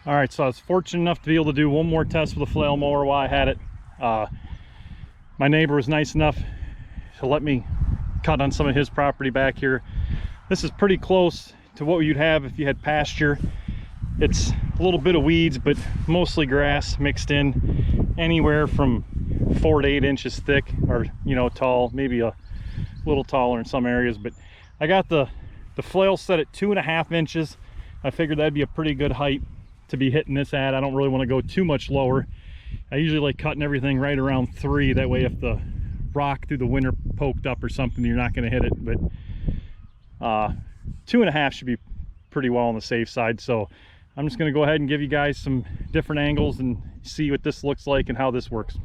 All right, so I was fortunate enough to be able to do one more test with a flail mower while I had it. My neighbor was nice enough to let me cut on some of his property back here. This is pretty close to what you'd have if you had pasture. It's a little bit of weeds, but mostly grass mixed in, anywhere from 4 to 8 inches thick, or tall, maybe a little taller in some areas. But I got the flail set at 2.5 inches. I figured that'd be a pretty good height to be hitting this at. I don't really want to go too much lower. I usually like cutting everything right around 3. That way if the rock through the winter poked up or something, you're not going to hit it. But 2.5 should be pretty well on the safe side. So I'm just going to go ahead and give you guys some different angles and see what this looks like and how this works.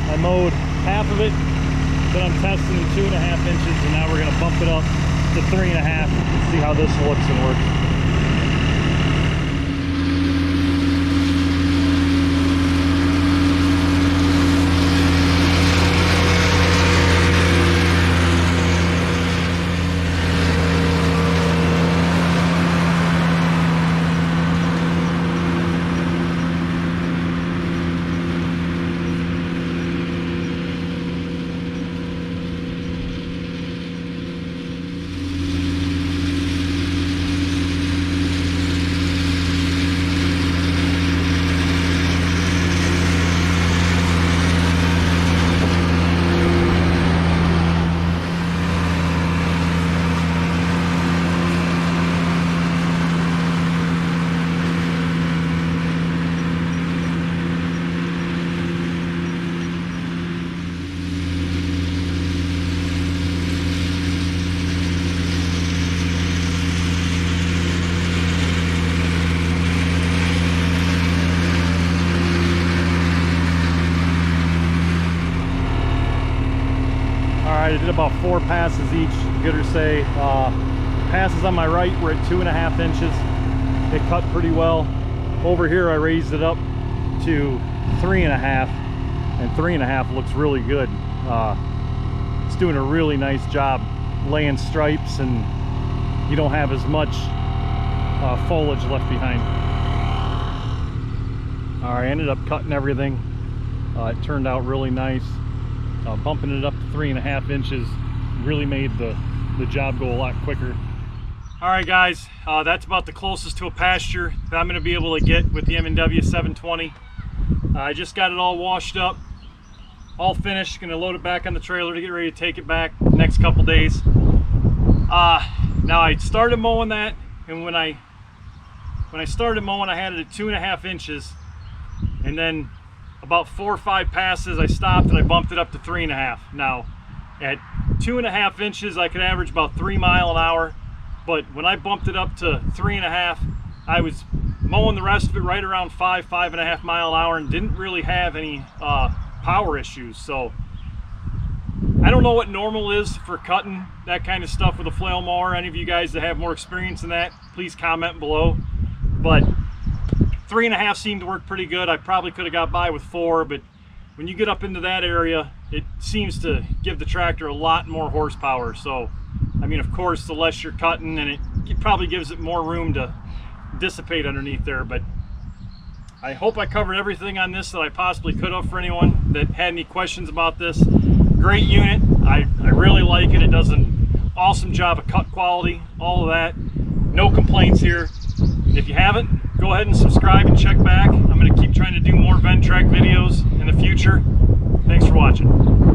I mowed half of it, then I'm testing in 2.5 inches, and now we're going to bump it up to 3.5 and see how this looks and works. I did about 4 passes each, good or say. Passes on my right were at 2.5 inches. It cut pretty well. Over here I raised it up to 3.5, and 3.5 looks really good. It's doing a really nice job laying stripes, and you don't have as much foliage left behind. I ended up cutting everything. It turned out really nice. Bumping it up to 3.5 inches really made the job go a lot quicker. All right, guys, that's about the closest to a pasture that I'm going to be able to get with the M&W 720. I just got it all washed up, all finished. Going to load it back on the trailer to get ready to take it back the next couple days. Now I started mowing that, and when I started mowing, I had it at 2.5 inches, and then about 4 or 5 passes I stopped and I bumped it up to 3.5. Now at 2.5 inches I could average about 3 miles an hour, but when I bumped it up to 3.5, I was mowing the rest of it right around 5.5 miles an hour and didn't really have any power issues. So I don't know what normal is for cutting that kind of stuff with a flail mower. Any of you guys that have more experience in that, please comment below. But 3.5 seemed to work pretty good. I probably could have got by with 4, but when you get up into that area, it seems to give the tractor a lot more horsepower. So, I mean, of course, the less you're cutting, and it probably gives it more room to dissipate underneath there. But I hope I covered everything on this that I possibly could have for anyone that had any questions about this. Great unit. I really like it. It does an awesome job of cut quality, all of that. No complaints here. If you haven't, go ahead and subscribe and check back. I'm going to keep trying to do more Ventrac videos in the future. Thanks for watching.